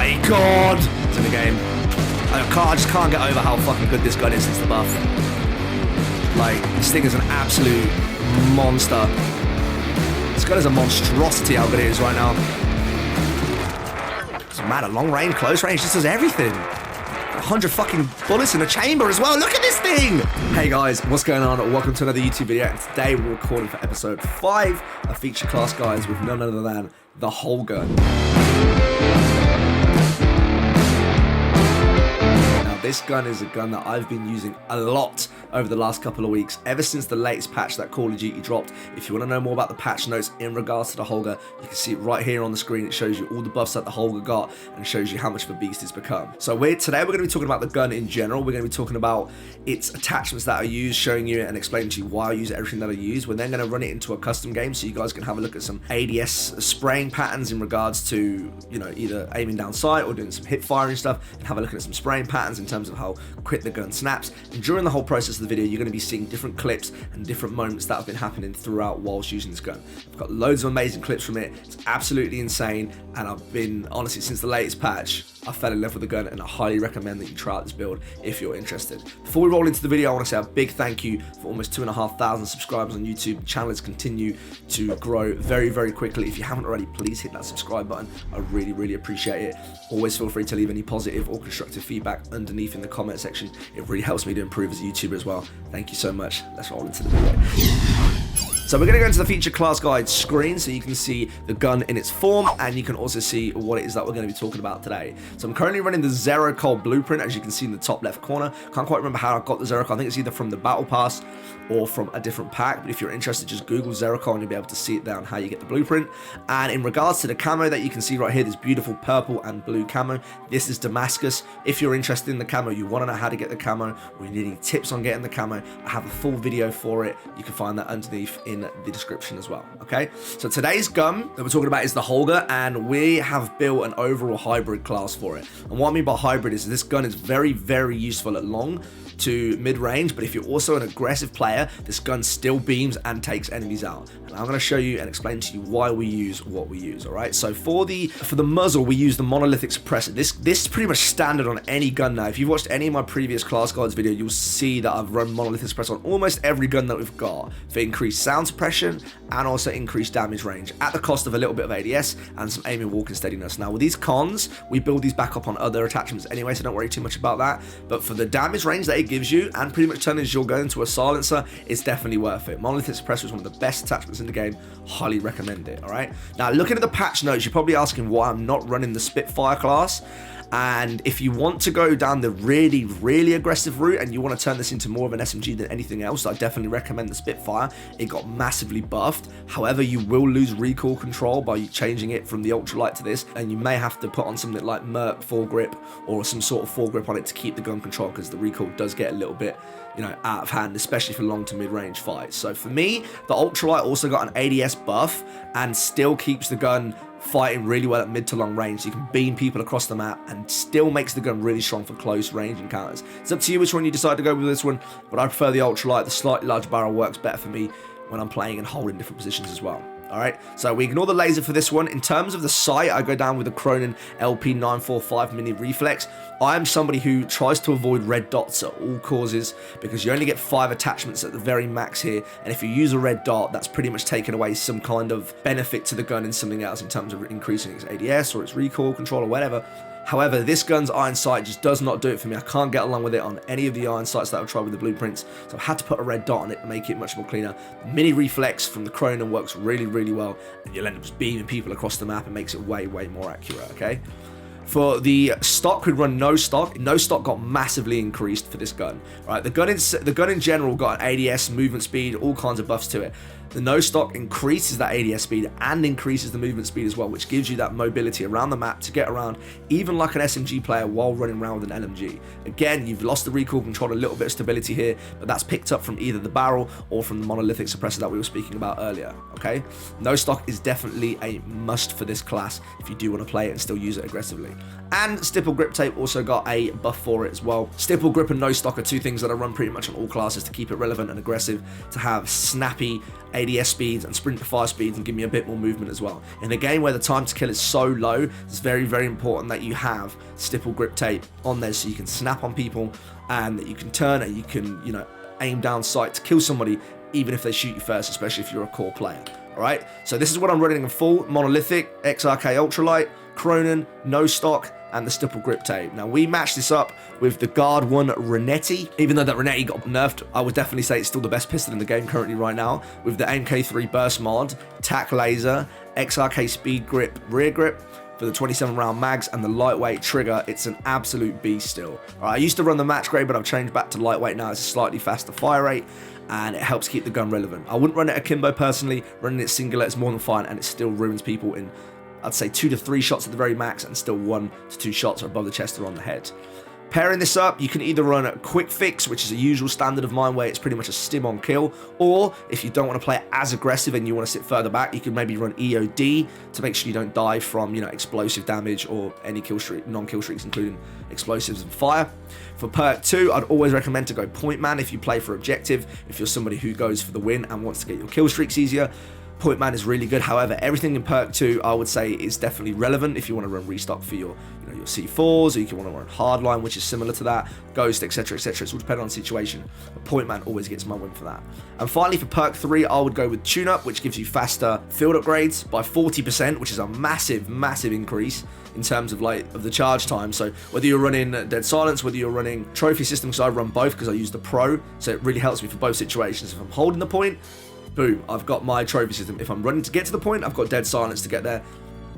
my god! It's in the game. I just can't get over how fucking good this gun is since the buff. Like, this thing is an absolute monster. This gun is a monstrosity how good it is right now. It's mad at long range, close range, this does everything. 100 fucking bullets in a chamber as well. Look at this thing! Hey guys, what's going on? Welcome to another YouTube video, and today we're recording for episode 5 of Feature Class Guys with none other than the Holger. This gun is a gun that I've been using a lot over the last couple of weeks, ever since the latest patch that Call of Duty dropped. If you want to know more about the patch notes in regards to the Holger, you can see it right here on the screen. It shows you all the buffs that the Holger got and shows you how much of a beast it's become. So today we're going to be talking about the gun in general. We're going to be talking about its attachments that I use, showing you and explaining to you why I use everything that I use. We're then going to run it into a custom game so you guys can have a look at some ADS spraying patterns in regards to, you know, either aiming down sight or doing some hip firing stuff, and have a look at some spraying patterns in terms of how quick the gun snaps. And during the whole process of the video, you're going to be seeing different clips and different moments that have been happening throughout whilst using this gun. I've got loads of amazing clips from it. It's absolutely insane, and I've been, honestly, since the latest patch, I fell in love with the gun, and I highly recommend that you try out this build if you're interested. Before we roll into the video, I want to say a big thank you for almost 2,500 subscribers on YouTube. The channel has continued to grow very, very quickly. If you haven't already, please hit that subscribe button. I really, really appreciate it. Always feel free to leave any positive or constructive feedback underneath in the comment section. It really helps me to improve as a YouTuber as well. Thank you so much. Let's roll into the video. So we're going to go into the feature class guide screen so you can see the gun in its form, and you can also see what it is that we're going to be talking about today. So I'm currently running the Zero Cold blueprint, as you can see in the top left corner. Can't quite remember how I got the Zero Cold. I think it's either from the battle pass or from a different pack, but if you're interested, just Google Zero Cold and you'll be able to see it down how you get the blueprint. And in regards to the camo that you can see right here, this beautiful purple and blue camo, this is Damascus. If you're interested in the camo, you want to know how to get the camo, or you need any tips on getting the camo, I have a full video for it. You can find that underneath in the description as well. Okay, so today's gun that we're talking about is the Holger, and we have built an overall hybrid class for it. And what I mean by hybrid is this gun is very, very useful at long to mid-range, but if you're also an aggressive player, this gun still beams and takes enemies out. And I'm going to show you and explain to you why we use what we use. All right, so for the muzzle, we use the monolithic suppressor. This is pretty much standard on any gun now. If you've watched any of my previous class guides video, you'll see that I've run monolithic suppressor on almost every gun that we've got for increased sound suppression and also increased damage range at the cost of a little bit of ADS and some aiming, walking steadiness. Now with these cons, we build these back up on other attachments anyway, so don't worry too much about that. But for the damage range that it gives you and pretty much turning your gun into a silencer, it's definitely worth it. Monolithic suppressor is one of the best attachments in the game. Highly recommend it. All right, now looking at the patch notes, you're probably asking why I'm not running the Spitfire class. And if you want to go down the really, really aggressive route and you want to turn this into more of an SMG than anything else, I definitely recommend the Spitfire. It got massively buffed. However, you will lose recoil control by changing it from the ultralight to this, and you may have to put on something like Merc foregrip or some sort of foregrip on it to keep the gun control, because the recoil does get a little bit, you know, out of hand, especially for long to mid-range fights. So for me, the ultralight also got an ADS buff and still keeps the gun fighting really well at mid to long range. So you can beam people across the map and still makes the gun really strong for close range encounters. It's up to you which one you decide to go with this one, but I prefer the ultralight. The slightly larger barrel works better for me when I'm playing and holding different positions as well. Alright, so we ignore the laser for this one. In terms of the sight, I go down with the Cronin LP945 Mini Reflex. I am somebody who tries to avoid red dots at all causes, because you only get 5 attachments at the very max here, and if you use a red dot, that's pretty much taken away some kind of benefit to the gun in something else in terms of increasing its ADS or its recoil control or whatever. However, this gun's iron sight just does not do it for me. I can't get along with it on any of the iron sights that I've tried with the blueprints, so I had to put a red dot on it to make it much more cleaner. The Mini Reflex from the Cronin works really, really well, and you'll end up just beaming people across the map and makes it way, way more accurate, okay? For the stock, we'd run no stock. No stock got massively increased for this gun. Right, the gun in general got an ADS, movement speed, all kinds of buffs to it. The no stock increases that ADS speed and increases the movement speed as well, which gives you that mobility around the map to get around, even like an SMG player while running around with an LMG. Again, you've lost the recoil control, a little bit of stability here, but that's picked up from either the barrel or from the monolithic suppressor that we were speaking about earlier, okay? No stock is definitely a must for this class if you do want to play it and still use it aggressively. And stipple grip tape also got a buff for it as well. Stipple grip and no stock are two things that I run pretty much on all classes to keep it relevant and aggressive, to have snappy ADS speeds and sprint to fire speeds and give me a bit more movement as well. In a game where the time to kill is so low, it's very, very important that you have stipple grip tape on there so you can snap on people and that you can turn and you can, you know, aim down sight to kill somebody even if they shoot you first, especially if you're a core player. Alright, so this is what I'm running in full: monolithic, XRK ultralight, Cronin, no stock, and the stipple grip tape. Now we matched this up with the Guard 1 Renetti. Even though that Renetti got nerfed, I would definitely say it's still the best pistol in the game currently right now, with the MK3 burst mod, tac laser, XRK speed grip, rear grip for the 27 round mags, and the lightweight trigger. It's an absolute beast still. Alright, I used to run the match grade, but I've changed back to lightweight now. It's a slightly faster fire rate, and it helps keep the gun relevant. I wouldn't run it akimbo personally. Running it singular is more than fine, and it still ruins people in, I'd say, 2 to 3 shots at the very max, and still 1 to 2 shots above the chest or on the head. Pairing this up, you can either run a quick fix, which is a usual standard of mine where it's pretty much a stim on kill, or if you don't want to play it as aggressive and you want to sit further back, you can maybe run EOD to make sure you don't die from, you know, explosive damage or any kill streak, non-kill streaks, including explosives and fire. For perk 2, I'd always recommend to go point man if you play for objective, if you're somebody who goes for the win and wants to get your kill streaks easier. Point man is really good. However, everything in perk 2 I would say is definitely relevant if you want to run restock for your, you know, your C4s, or you can want to run hardline, which is similar to that, ghost, etc, etc. It's all dependent on the situation, but point man always gets my win for that. And finally, for perk 3, I would go with tune up, which gives you faster field upgrades by 40%, which is a massive increase in terms of the charge time. So whether you're running dead silence, whether you're running trophy system, because I run both because I use the pro, so it really helps me for both situations. If I'm holding the point, boom, I've got my trophy system. If I'm running to get to the point, I've got dead silence to get there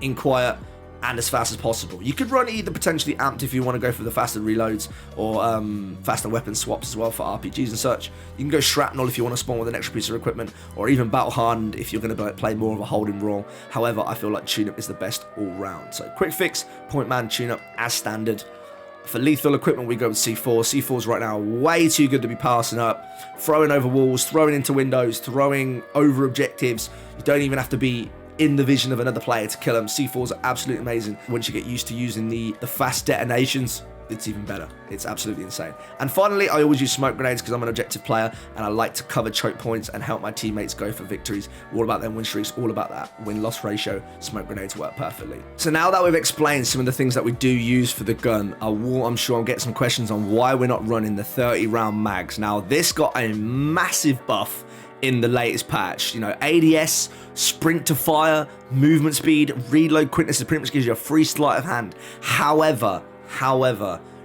in quiet and as fast as possible. You could run either potentially amped if you want to go for the faster reloads, or faster weapon swaps as well for RPGs and such. You can go shrapnel if you want to spawn with an extra piece of equipment, or even battle hardened if you're going to play more of a holding role. However, I feel like tune-up is the best all round. So quick fix, point man, tune-up as standard. For lethal equipment, we go with C4. C4s right now are way too good to be passing up. Throwing over walls, throwing into windows, throwing over objectives. You don't even have to be in the vision of another player to kill them. C4s are absolutely amazing. Once you get used to using the fast detonations, it's even better. It's absolutely insane. And finally, I always use smoke grenades because I'm an objective player and I like to cover choke points and help my teammates go for victories. All about them win streaks, all about that win-loss ratio. Smoke grenades work perfectly. So now that we've explained some of the things that we do use for the gun, I'm sure I'll get some questions on why we're not running the 30 round mags. Now, this got a massive buff in the latest patch. You know, ADS, sprint to fire, movement speed, reload quickness, it pretty much gives you a free sleight of hand. However,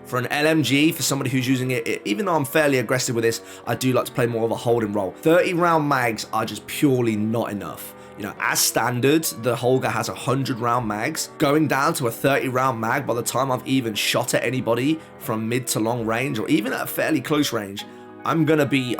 for an LMG, for somebody who's using it, even though I'm fairly aggressive with this, I do like to play more of a holding role. 30 round mags are just purely not enough. You know, as standard, the Holger has 100 round mags. Going down to a 30 round mag, by the time I've even shot at anybody from mid to long range, or even at a fairly close range, I'm gonna be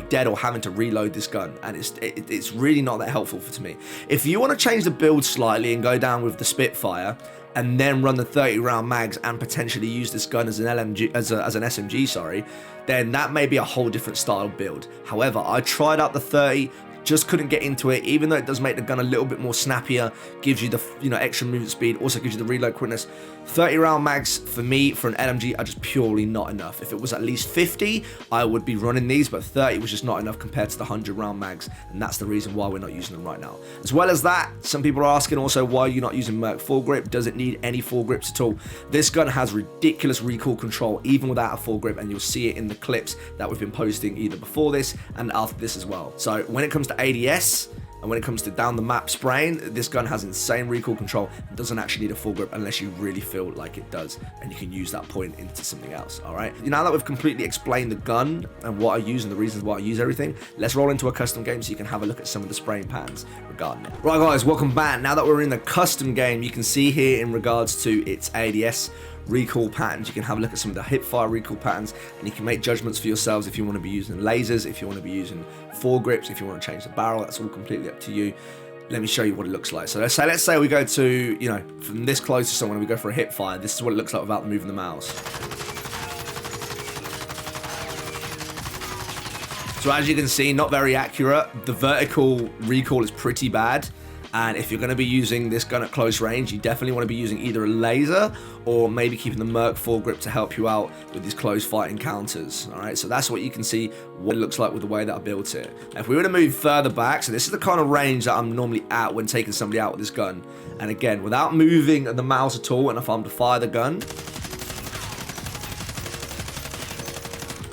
dead or having to reload this gun, and it's really not that helpful to me. If you want to change the build slightly and go down with the Spitfire, and then run the 30 round mags and potentially use this gun as an LMG, as an SMG, sorry, then that may be a whole different style build. However, I tried out the 30, just couldn't get into it, even though it does make the gun a little bit more snappier, gives you the, you know, extra movement speed, also gives you the reload quickness. 30 round mags for me, for an LMG, are just purely not enough. If it was at least 50, I would be running these, but 30 was just not enough compared to the 100 round mags, and that's the reason why we're not using them right now. As well as that, some people are asking also why you're not using Merc foregrip. Does it need any foregrips at all? This gun has ridiculous recoil control even without a foregrip, and you'll see it in the clips that we've been posting either before this and after this as well. So when it comes to ADS, and when it comes to down the map spraying, this gun has insane recoil control. It doesn't actually need a full grip unless you really feel like it does, and you can use that point into something else, all right? Now that we've completely explained the gun and what I use and the reasons why I use everything, let's roll into a custom game so you can have a look at some of the spraying patterns regarding it. Right guys, welcome back. Now that we're in the custom game, you can see here in regards to its ADS recoil patterns, you can have a look at some of the hipfire recoil patterns, and you can make judgments for yourselves if you want to be using lasers, if you want to be using foregrips, if you want to change the barrel. That's all completely up to you. Let me show you what it looks like. So let's say we go to, you know, from this close to someone, we go for a hipfire. This is what it looks like without moving the mouse. So as you can see, not very accurate. The vertical recoil is pretty bad. And if you're going to be using this gun at close range, you definitely want to be using either a laser or maybe keeping the Merc foregrip to help you out with these close fight encounters. All right, so that's what you can see what it looks like with the way that I built it. Now, if we were to move further back, so this is the kind of range that I'm normally at when taking somebody out with this gun. And again, without moving the mouse at all, and if I'm to fire the gun,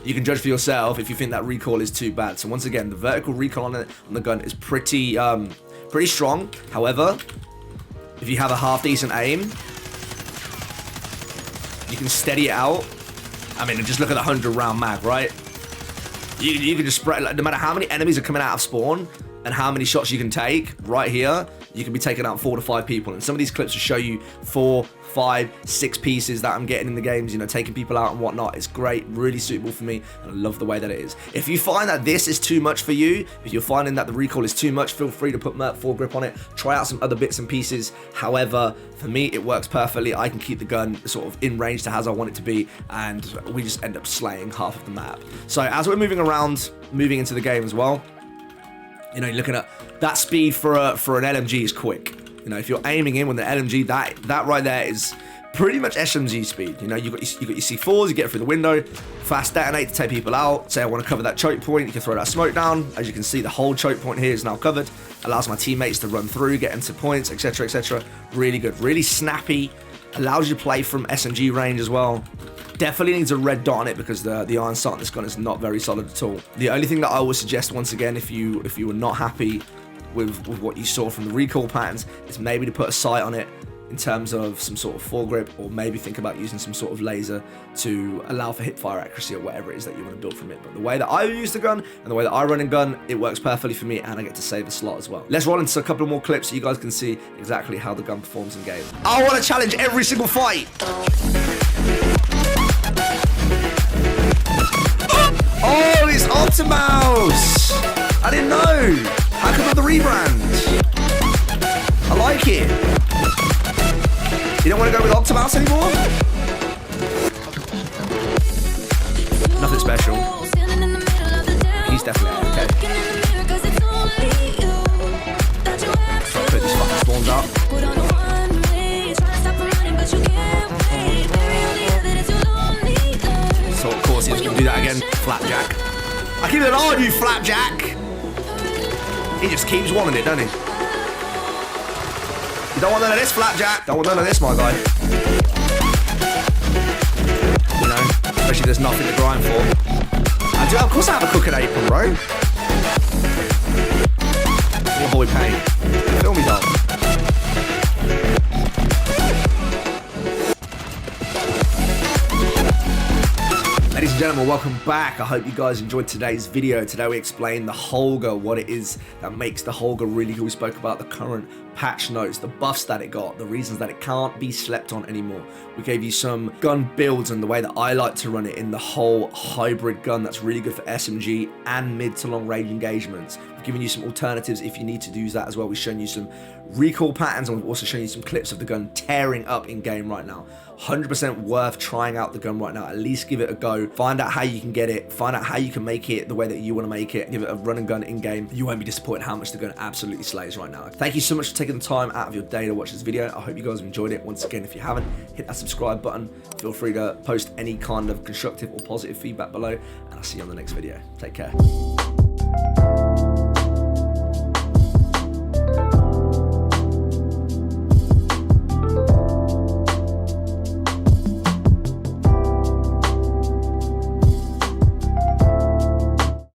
you can judge for yourself if you think that recoil is too bad. So once again, the vertical recoil on the gun is pretty strong. However, if you have a half decent aim, you can steady it out. I mean, just look at the 100 round mag, right? You can just spread, like, no matter how many enemies are coming out of spawn and how many shots you can take right here, you can be taking out 4 to 5 people. And some of these clips will show you 4, 5, 6 pieces that I'm getting in the games, you know, taking people out and whatnot. It's great, really suitable for me, and I love the way that it is. If you find that this is too much for you, if you're finding that the recoil is too much, feel free to put Merc foregrip on it, try out some other bits and pieces. However, for me, it works perfectly. I can keep the gun sort of in range to as I want it to be, and we just end up slaying half of the map. So as we're moving around, moving into the game as well, you know, you're looking at that speed for an LMG is quick. You know, if you're aiming in with the LMG, that right there is pretty much SMG speed. You know, you got your C4s, you get it through the window, fast detonate to take people out. Say I want to cover that choke point, you can throw that smoke down. As you can see, the whole choke point here is now covered. Allows my teammates to run through, get into points, etc., etc. Really good, really snappy. Allows you to play from SMG range as well. Definitely needs a red dot on it because the iron sight on this gun is not very solid at all. The only thing that I would suggest, once again, if you were not happy with what you saw from the recoil patterns, is maybe to put a sight on it in terms of some sort of foregrip, or maybe think about using some sort of laser to allow for hip fire accuracy or whatever it is that you want to build from it. But the way that I use the gun and the way that I run a gun, it works perfectly for me, and I get to save a slot as well. Let's roll into a couple more clips so you guys can see exactly how the gun performs in game. I want to challenge every single fight. Oh, it's Optimus! I didn't know. How come with the rebrand? I like it. You don't want to go with Optimus anymore? Nothing special. He's definitely okay. Try to put these fucking spawns up. So of course he's going to do that again. Flapjack. I keep an eye on you, Flapjack. He just keeps wanting it, doesn't he? You don't want none of this, Flapjack. Don't want none of this, my guy. You know, especially if there's nothing to grind for. I do, of course I have a cooking apron, bro. What boy pain. Feel me, dog. Ladies and gentlemen, welcome back. I hope you guys enjoyed today's video. Today we explained the Holger, what it is that makes the Holger really good. We spoke about the current patch notes, the buffs that it got, the reasons that it can't be slept on anymore. We gave you some gun builds and the way that I like to run it in the whole hybrid gun that's really good for SMG and mid to long range engagements. We've given you some alternatives if you need to use that as well. We've shown you some recoil patterns, and we've also shown you some clips of the gun tearing up in game right now. 100% worth trying out the gun right now. At least give it a go. Find out how you can get it. Find out how you can make it the way that you want to make it. Give it a run and gun in game. You won't be disappointed how much the gun absolutely slays right now. Thank you so much for taking the time out of your day to watch this video. I hope you guys have enjoyed it. Once again, if you haven't, hit that subscribe button. Feel free to post any kind of constructive or positive feedback below, and I'll see you on the next video. Take care.